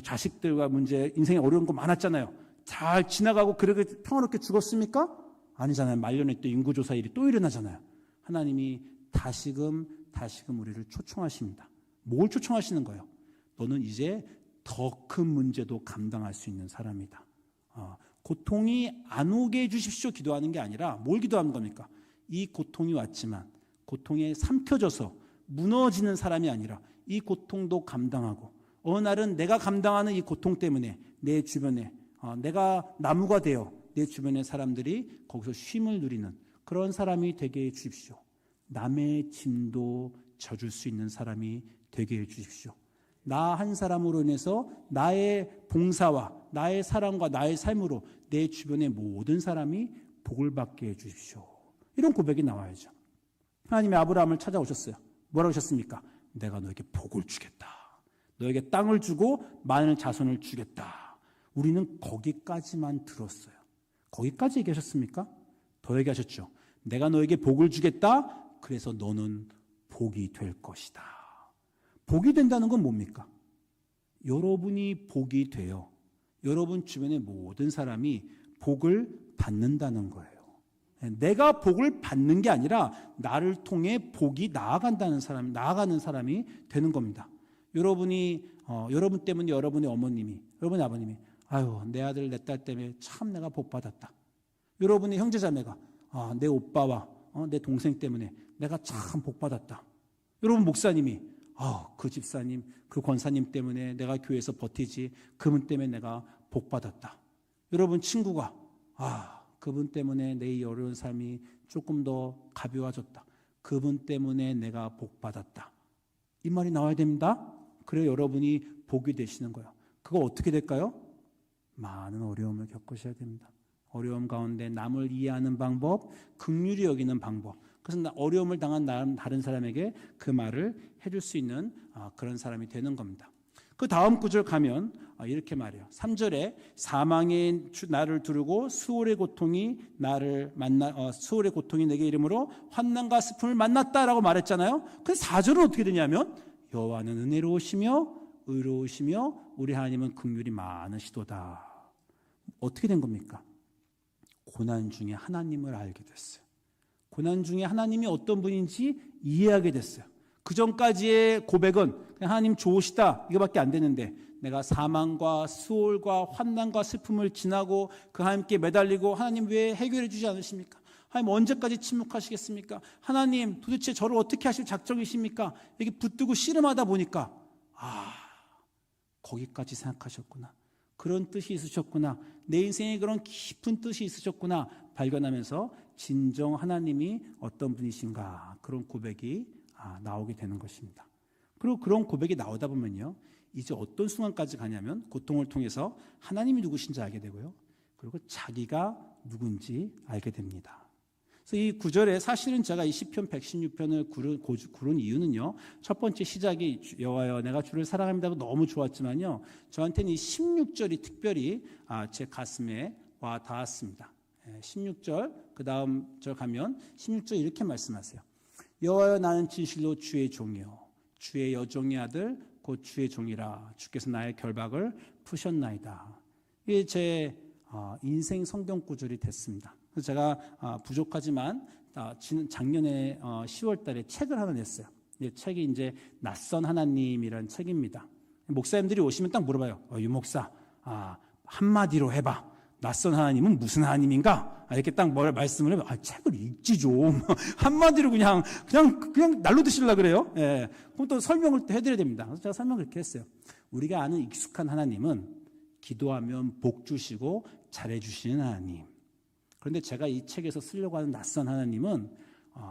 자식들과 문제, 인생에 어려운 거 많았잖아요. 잘 지나가고 그렇게 평화롭게 죽었습니까? 아니잖아요. 말년에 또 인구조사 일이 또 일어나잖아요. 하나님이 다시금 우리를 초청하십니다. 뭘 초청하시는 거예요? 너는 이제 더 큰 문제도 감당할 수 있는 사람이다. 고통이 안 오게 해주십시오 기도하는 게 아니라 뭘 기도하는 겁니까? 이 고통이 왔지만 고통에 삼켜져서 무너지는 사람이 아니라 이 고통도 감당하고 어느 날은 내가 감당하는 이 고통 때문에 내 주변에 내가 나무가 되어 내 주변의 사람들이 거기서 쉼을 누리는 그런 사람이 되게 해 주십시오. 남의 짐도 져줄 수 있는 사람이 되게 해 주십시오. 나 한 사람으로 인해서 나의 봉사와 나의 사랑과 나의 삶으로 내 주변의 모든 사람이 복을 받게 해 주십시오. 이런 고백이 나와야죠. 하나님이 아브라함을 찾아오셨어요. 뭐라고 하셨습니까? 내가 너에게 복을 주겠다. 너에게 땅을 주고 많은 자손을 주겠다. 우리는 거기까지만 들었어요. 거기까지 얘기하셨습니까? 더 얘기하셨죠. 내가 너에게 복을 주겠다. 그래서 너는 복이 될 것이다. 복이 된다는 건 뭡니까? 여러분이 복이 되어 여러분 주변의 모든 사람이 복을 받는다는 거예요. 내가 복을 받는 게 아니라 나를 통해 복이 나아가는 사람이 되는 겁니다. 여러분 때문에 여러분의 어머님이, 여러분의 아버님이 내 아들 내 딸 때문에 참 내가 복 받았다. 여러분의 형제자매가 내 오빠와 내 동생 때문에 내가 참 복 받았다. 여러분 목사님이 그 집사님, 그 권사님 때문에 내가 교회에서 버티지. 그분 때문에 내가 복 받았다. 여러분 친구가 그분 때문에 내 이 어려운 삶이 조금 더 가벼워졌다. 그분 때문에 내가 복 받았다. 이 말이 나와야 됩니다. 그래야 여러분이 복이 되시는 거예요. 그거 어떻게 될까요? 많은 어려움을 겪으셔야 됩니다. 어려움 가운데 남을 이해하는 방법, 긍휼히 여기는 방법. 그래서 어려움을 당한 다른 사람에게 그 말을 해줄 수 있는 그런 사람이 되는 겁니다. 그 다음 구절 가면 이렇게 말해요. 3절에 사망의 나를 두르고 수월의 고통이 수월의 고통이 내게 이름으로 환난과 슬픔을 만났다라고 말했잖아요. 근데 4절은 어떻게 되냐면 여호와는 은혜로우시며 의로우시며 우리 하나님은 긍휼이 많으시도다. 어떻게 된 겁니까? 고난 중에 하나님을 알게 됐어요. 고난 중에 하나님이 어떤 분인지 이해하게 됐어요. 그 전까지의 고백은 그냥 하나님 좋으시다 이거밖에 안 되는데 내가 사망과 수월과 환난과 슬픔을 지나고 그 하나님께 매달리고 하나님 왜 해결해 주지 않으십니까? 하나님 언제까지 침묵하시겠습니까? 하나님 도대체 저를 어떻게 하실 작정이십니까? 이게 붙들고 씨름하다 보니까 거기까지 생각하셨구나. 그런 뜻이 있으셨구나. 내 인생에 그런 깊은 뜻이 있으셨구나 발견하면서 진정 하나님이 어떤 분이신가 그런 고백이 나오게 되는 것입니다. 그리고 그런 고백이 나오다 보면요, 이제 어떤 순간까지 가냐면 고통을 통해서 하나님이 누구신지 알게 되고요, 그리고 자기가 누군지 알게 됩니다. 그래서 이 구절에 사실은 제가 이 시편 116편을 고른 이유는요, 첫 번째 시작이 여호와여 내가 주를 사랑합니다가 너무 좋았지만요, 저한테는 이 16절이 특별히 제 가슴에 와 닿았습니다. 16절 그 다음 절 가면 16절 이렇게 말씀하세요. 여호와여 나는 진실로 주의 종이요 주의 여종의 아들 곧 주의 종이라 주께서 나의 결박을 푸셨나이다. 이게 제 인생 성경 구절이 됐습니다. 그래서 제가 부족하지만 작년에 10월 달에 책을 하나 냈어요. 이 책이 이제 낯선 하나님이라는 책입니다. 목사님들이 오시면 딱 물어봐요. 유 목사, 한마디로 해봐. 낯선 하나님은 무슨 하나님인가? 이렇게 딱 말씀을 하면, 책을 읽지 좀. 한마디로 그냥 날로 드시려고 그래요. 예. 그럼 또 설명을 또 해드려야 됩니다. 그래서 제가 설명을 이렇게 했어요. 우리가 아는 익숙한 하나님은 기도하면 복 주시고 잘해주시는 하나님. 그런데 제가 이 책에서 쓰려고 하는 낯선 하나님은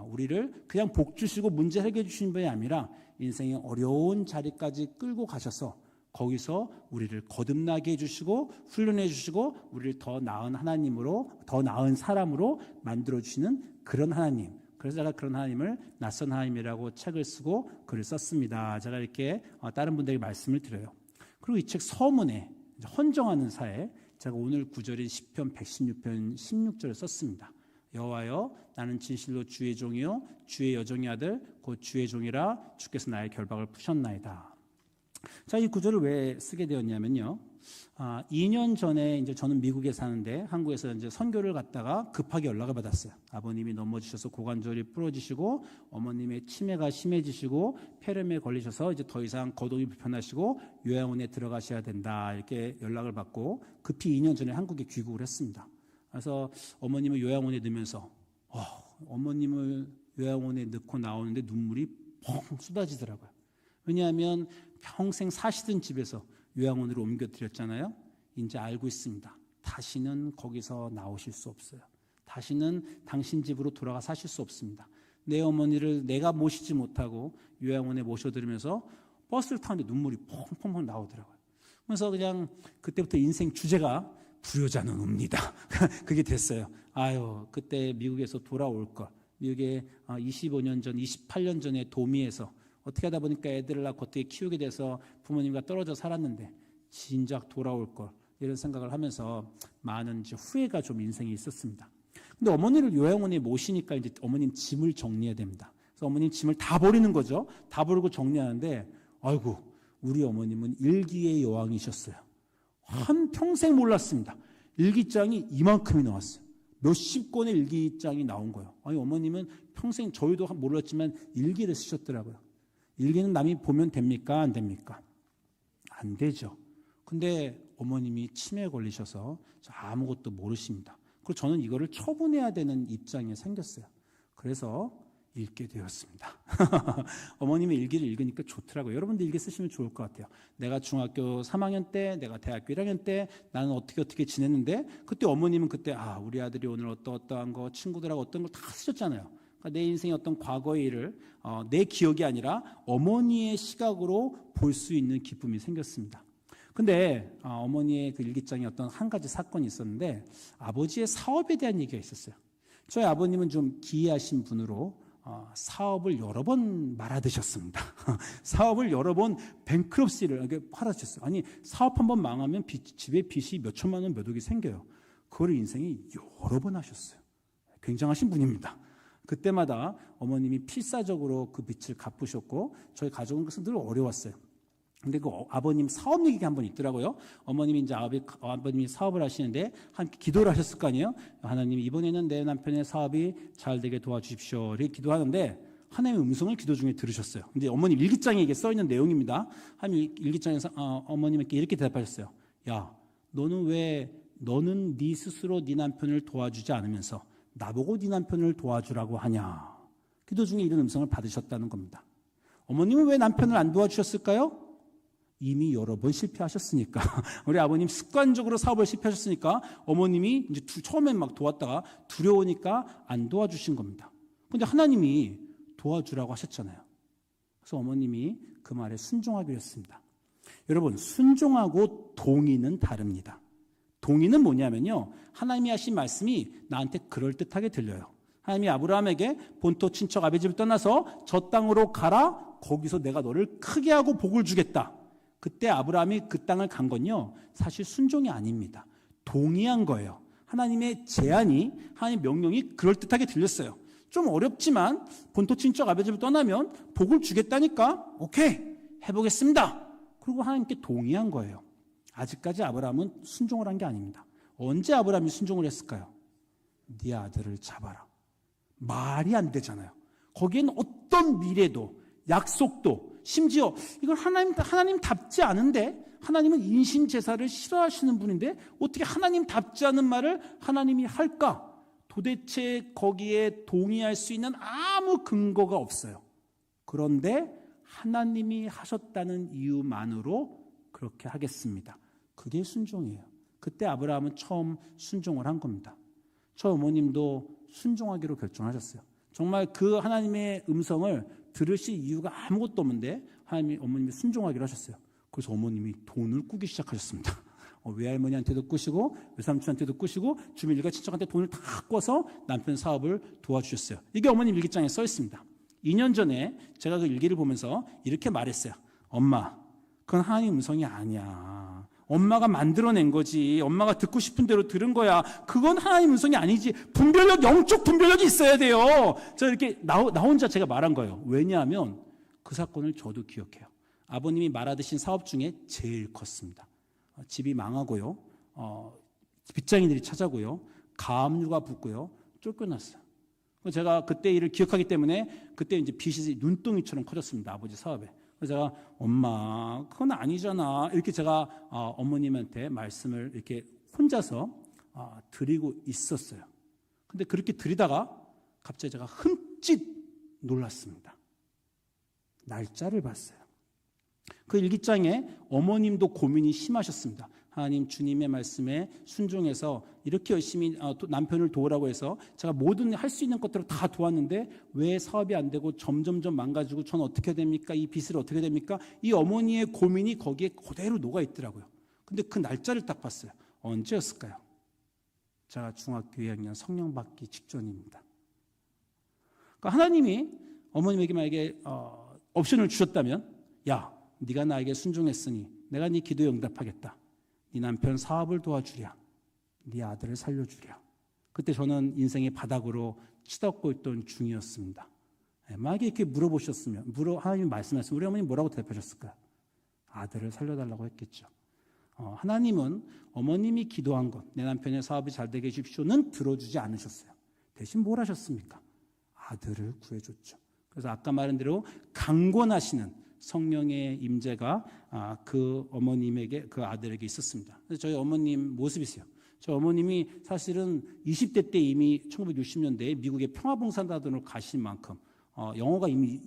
우리를 그냥 복 주시고 문제 해결해 주시는 분이 아니라 인생의 어려운 자리까지 끌고 가셔서 거기서 우리를 거듭나게 해주시고 훈련해 주시고 우리를 더 나은 하나님으로, 더 나은 사람으로 만들어주시는 그런 하나님. 그래서 제가 그런 하나님을 낯선 하나님이라고 책을 쓰고 글을 썼습니다. 제가 이렇게 다른 분들에게 말씀을 드려요. 그리고 이 책 서문에 헌정하는 사에 제가 오늘 구절인 시편 116편 16절을 썼습니다. 여호와여 나는 진실로 주의 종이요 주의 여종의 아들 곧 주의 종이라 주께서 나의 결박을 푸셨나이다. 자, 이 구절을 왜 쓰게 되었냐면요. 2년 전에 이제 저는 미국에 사는데 한국에서 이제 선교를 갔다가 급하게 연락을 받았어요. 아버님이 넘어지셔서 고관절이 부러지시고 어머님의 치매가 심해지시고 폐렴에 걸리셔서 이제 더 이상 거동이 불편하시고 요양원에 들어가셔야 된다. 이렇게 연락을 받고 급히 2년 전에 한국에 귀국을 했습니다. 그래서 어머님을 요양원에 넣으면서 어머님을 요양원에 넣고 나오는데 눈물이 펑 쏟아지더라고요. 왜냐하면 평생 사시던 집에서 요양원으로 옮겨드렸잖아요. 이제 알고 있습니다. 다시는 거기서 나오실 수 없어요. 다시는 당신 집으로 돌아가 사실 수 없습니다. 내 어머니를 내가 모시지 못하고 요양원에 모셔드리면서 버스를 타는데 눈물이 펑펑펑 나오더라고요. 그래서 그냥 그때부터 인생 주제가 불효자는 옵니다. 그게 됐어요. 그때 미국에서 돌아올 걸. 미국에 25년 전, 28년 전에 도미에서 어떻게 하다 보니까 애들을 낳고 어떻게 키우게 돼서 부모님과 떨어져 살았는데 진작 돌아올 걸 이런 생각을 하면서 많은 이제 후회가 좀 인생에 있었습니다. 근데 어머니를 요양원에 모시니까 이제 어머님 짐을 정리해야 됩니다. 그래서 어머님 짐을 다 버리는 거죠. 다 버리고 정리하는데 우리 어머님은 일기의 여왕이셨어요. 한평생 몰랐습니다. 일기장이 이만큼이 나왔어요. 몇십 권의 일기장이 나온 거예요. 어머님은 평생 저희도 몰랐지만 일기를 쓰셨더라고요. 일기는 남이 보면 됩니까? 안 됩니까? 안 되죠. 근데 어머님이 치매에 걸리셔서 아무것도 모르십니다. 그리고 저는 이거를 처분해야 되는 입장에 생겼어요. 그래서 읽게 되었습니다. 어머님의 일기를 읽으니까 좋더라고요. 여러분도 일기 쓰시면 좋을 것 같아요. 내가 중학교 3학년 때, 내가 대학교 1학년 때 나는 어떻게 지냈는데 그때 어머님은 그때 우리 아들이 오늘 어떠한 거 친구들하고 어떤 걸 다 쓰셨잖아요. 내 인생의 어떤 과거의 일을 내 기억이 아니라 어머니의 시각으로 볼 수 있는 기쁨이 생겼습니다. 근데 어머니의 그 일기장에 어떤 한 가지 사건이 있었는데 아버지의 사업에 대한 얘기가 있었어요. 저희 아버님은 좀 기이하신 분으로 사업을 여러 번 말아드셨습니다. 사업을 여러 번 뱅크럽시를 팔아주셨어요. 아니 사업 한 번 망하면 집에 빚이 몇 천만 원 몇 억이 생겨요. 그걸 인생에 여러 번 하셨어요. 굉장하신 분입니다. 그때마다 어머님이 필사적으로 그 빚을 갚으셨고 저희 가족은 그래서 늘 어려웠어요. 근데 그 아버님 사업 얘기가 한 번 있더라고요. 어머님이 이제 아버님이 사업을 하시는데 함께 기도를 하셨을 거 아니에요. 하나님 이번에는 내 남편의 사업이 잘 되게 도와주십시오. 이렇게 기도하는데 하나님의 음성을 기도 중에 들으셨어요. 근데 어머님 일기장에 이게 써 있는 내용입니다. 하나님 일기장에서 어머님께 이렇게 대답하셨어요. 너는 네 스스로 네 남편을 도와주지 않으면서 나보고 네 남편을 도와주라고 하냐. 기도 중에 이런 음성을 받으셨다는 겁니다. 어머님은 왜 남편을 안 도와주셨을까요? 이미 여러 번 실패하셨으니까. 우리 아버님 습관적으로 사업을 실패하셨으니까 어머님이 이제 처음엔 막 도왔다가 두려우니까 안 도와주신 겁니다. 근데 하나님이 도와주라고 하셨잖아요. 그래서 어머님이 그 말에 순종하기로 했습니다. 여러분, 순종하고 동의는 다릅니다. 동의는 뭐냐면요, 하나님이 하신 말씀이 나한테 그럴듯하게 들려요. 하나님이 아브라함에게 본토 친척 아베 집을 떠나서 저 땅으로 가라. 거기서 내가 너를 크게 하고 복을 주겠다. 그때 아브라함이 그 땅을 간 건요, 사실 순종이 아닙니다. 동의한 거예요. 하나님의 제안이, 하나님의 명령이 그럴듯하게 들렸어요. 좀 어렵지만 본토 친척 아베 집을 떠나면 복을 주겠다니까 오케이 해보겠습니다. 그리고 하나님께 동의한 거예요. 아직까지 아브라함은 순종을 한 게 아닙니다. 언제 아브라함이 순종을 했을까요? 네 아들을 잡아라. 말이 안 되잖아요. 거기엔 어떤 미래도 약속도 심지어 이걸 하나님답지 않은데, 하나님은 인신제사를 싫어하시는 분인데 어떻게 하나님답지 않은 말을 하나님이 할까? 도대체 거기에 동의할 수 있는 아무 근거가 없어요. 그런데 하나님이 하셨다는 이유만으로 그렇게 하겠습니다. 그게 순종이에요. 그때 아브라함은 처음 순종을 한 겁니다. 저 어머님도 순종하기로 결정하셨어요. 정말 그 하나님의 음성을 들으실 이유가 아무것도 없는데 어머님이 순종하기로 하셨어요. 그래서 어머님이 돈을 꾸기 시작하셨습니다. 외할머니한테도 꾸시고 외삼촌한테도 꾸시고 주변 일가 친척한테 돈을 다 꿔서 남편 사업을 도와주셨어요. 이게 어머님 일기장에 써 있습니다. 2년 전에 제가 그 일기를 보면서 이렇게 말했어요. 엄마, 그건 하나님 음성이 아니야. 엄마가 만들어낸 거지. 엄마가 듣고 싶은 대로 들은 거야. 그건 하나님 음성이 아니지. 분별력, 영적 분별력이 있어야 돼요. 저 이렇게 나 혼자 제가 말한 거예요. 왜냐하면 그 사건을 저도 기억해요. 아버님이 말하듯이 사업 중에 제일 컸습니다. 집이 망하고요. 빚쟁이들이 찾아고요. 가압류가 붙고요. 쫓겨났어요. 제가 그때 일을 기억하기 때문에 그때 이제 빚이 눈덩이처럼 커졌습니다. 아버지 사업에. 그래서 제가 엄마 그건 아니잖아. 이렇게 제가 어머님한테 말씀을 이렇게 혼자서 드리고 있었어요. 근데 그렇게 드리다가 갑자기 제가 흠칫 놀랐습니다. 날짜를 봤어요. 그 일기장에 어머님도 고민이 심하셨습니다. 하나님 주님의 말씀에 순종해서 이렇게 열심히 남편을 도우라고 해서 제가 모든 할 수 있는 것들을 다 도왔는데 왜 사업이 안 되고 점점점 망가지고 전 어떻게 됩니까? 이 빚을 어떻게 됩니까? 이 어머니의 고민이 거기에 그대로 녹아 있더라고요. 근데 그 날짜를 딱 봤어요. 언제였을까요? 제가 중학교 2학년 성령 받기 직전입니다. 그러니까 하나님이 어머님에게 만약에 옵션을 주셨다면, 야, 네가 나에게 순종했으니 내가 네 기도에 응답하겠다. 네 남편 사업을 도와주랴. 네 아들을 살려주랴. 그때 저는 인생의 바닥으로 치닫고 있던 중이었습니다. 만약에 이렇게 물어보셨으면, 하나님이 말씀하셨으면 우리 어머니 뭐라고 대답하셨을까요? 아들을 살려달라고 했겠죠. 하나님은 어머님이 기도한 것, 내 남편의 사업이 잘 되게 해주십시오는 들어주지 않으셨어요. 대신 뭘 하셨습니까? 아들을 구해줬죠. 그래서 아까 말한 대로 강권하시는 성령의 임재가 그 어머님에게, 그 아들에게 있었습니다. 그래서 저희 어머님 모습이세요. 저희 어머님이 사실은 20대 때 이미 1960년대에 미국의 평화봉사단으로 가신 만큼 영어가 이미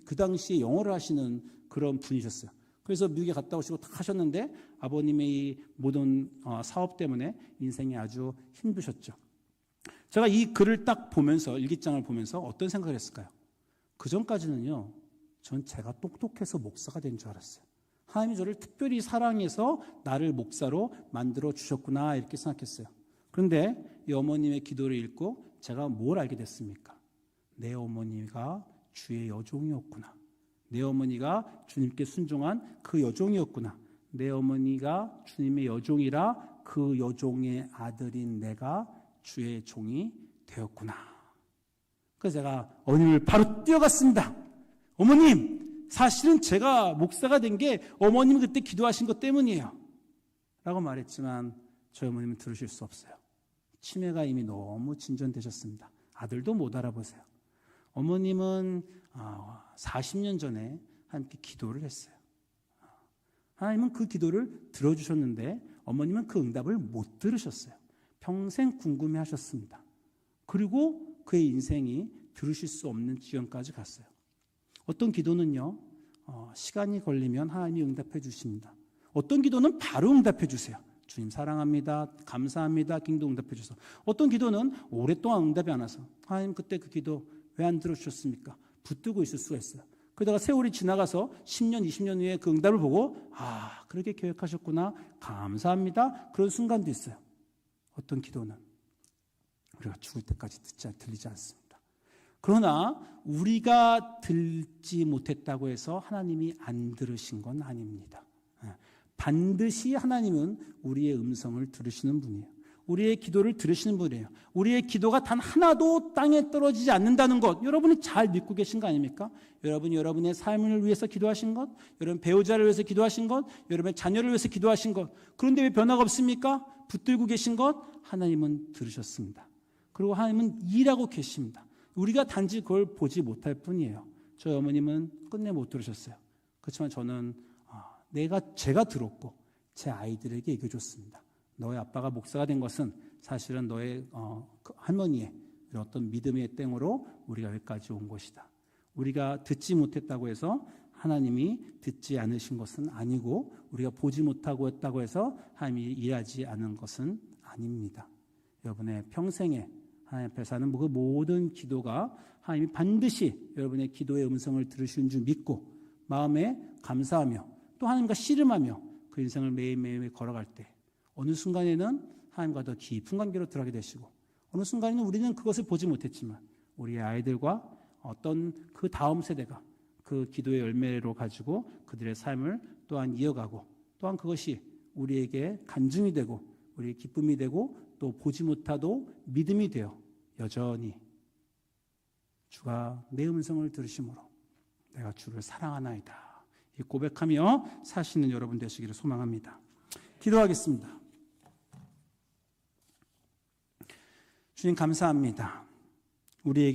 그 당시에 영어를 하시는 그런 분이셨어요. 그래서 미국에 갔다 오시고 다 하셨는데 아버님의 이 모든 사업 때문에 인생이 아주 힘드셨죠. 제가 이 글을 딱 보면서, 일기장을 보면서 어떤 생각을 했을까요? 그 전까지는요, 전 제가 똑똑해서 목사가 된 줄 알았어요. 하나님이 저를 특별히 사랑해서 나를 목사로 만들어 주셨구나 이렇게 생각했어요. 그런데 이 어머님의 기도를 읽고 제가 뭘 알게 됐습니까? 내 어머니가 주의 여종이었구나. 내 어머니가 주님께 순종한 그 여종이었구나. 내 어머니가 주님의 여종이라 그 여종의 아들인 내가 주의 종이 되었구나. 그래서 제가 어머님을 바로 뛰어갔습니다. 어머님, 사실은 제가 목사가 된 게 어머님이 그때 기도하신 것 때문이에요. 라고 말했지만 저희 어머님은 들으실 수 없어요. 치매가 이미 너무 진전되셨습니다. 아들도 못 알아보세요. 어머님은 40년 전에 함께 기도를 했어요. 하나님은 그 기도를 들어주셨는데 어머님은 그 응답을 못 들으셨어요. 평생 궁금해하셨습니다. 그리고 그의 인생이 들으실 수 없는 지경까지 갔어요. 어떤 기도는요, 시간이 걸리면 하나님이 응답해 주십니다. 어떤 기도는 바로 응답해 주세요. 주님 사랑합니다. 감사합니다. 기도 응답해 주셔서. 어떤 기도는 오랫동안 응답이 안 와서 하나님 그때 그 기도 왜 안 들어주셨습니까? 붙들고 있을 수가 있어요. 그러다가 세월이 지나가서 10년, 20년 후에 그 응답을 보고 그렇게 계획하셨구나. 감사합니다. 그런 순간도 있어요. 어떤 기도는 우리가 죽을 때까지 들리지 않습니다. 그러나 우리가 듣지 못했다고 해서 하나님이 안 들으신 건 아닙니다. 반드시 하나님은 우리의 음성을 들으시는 분이에요. 우리의 기도를 들으시는 분이에요. 우리의 기도가 단 하나도 땅에 떨어지지 않는다는 것, 여러분이 잘 믿고 계신 거 아닙니까? 여러분이 여러분의 삶을 위해서 기도하신 것, 여러분 배우자를 위해서 기도하신 것, 여러분의 자녀를 위해서 기도하신 것, 그런데 왜 변화가 없습니까? 붙들고 계신 것, 하나님은 들으셨습니다. 그리고 하나님은 일하고 계십니다. 우리가 단지 그걸 보지 못할 뿐이에요. 저희 어머님은 끝내 못 들으셨어요. 그렇지만 저는 제가 들었고 제 아이들에게 얘기해줬습니다. 너의 아빠가 목사가 된 것은 사실은 너의 할머니의 어떤 믿음의 땡으로 우리가 여기까지 온 것이다. 우리가 듣지 못했다고 해서 하나님이 듣지 않으신 것은 아니고 우리가 보지 못하고 했다고 해서 하나님이 일하지 않은 것은 아닙니다. 여러분의 평생에 하나님 앞에서 하는 그 모든 기도가 하나님이 반드시 여러분의 기도의 음성을 들으시는 줄 믿고 마음에 감사하며 또 하나님과 씨름하며 그 인생을 매일매일 걸어갈 때 어느 순간에는 하나님과 더 깊은 관계로 들어가게 되시고 어느 순간에는 우리는 그것을 보지 못했지만 우리의 아이들과 어떤 그 다음 세대가 그 기도의 열매로 가지고 그들의 삶을 또한 이어가고 또한 그것이 우리에게 간증이 되고 우리의 기쁨이 되고 또 보지 못하도 믿음이 되어 여전히 주가 내 음성을 들으심으로 내가 주를 사랑하나이다. 이 고백하며 사시는 여러분 되시기를 소망합니다. 기도하겠습니다. 주님 감사합니다. 우리에게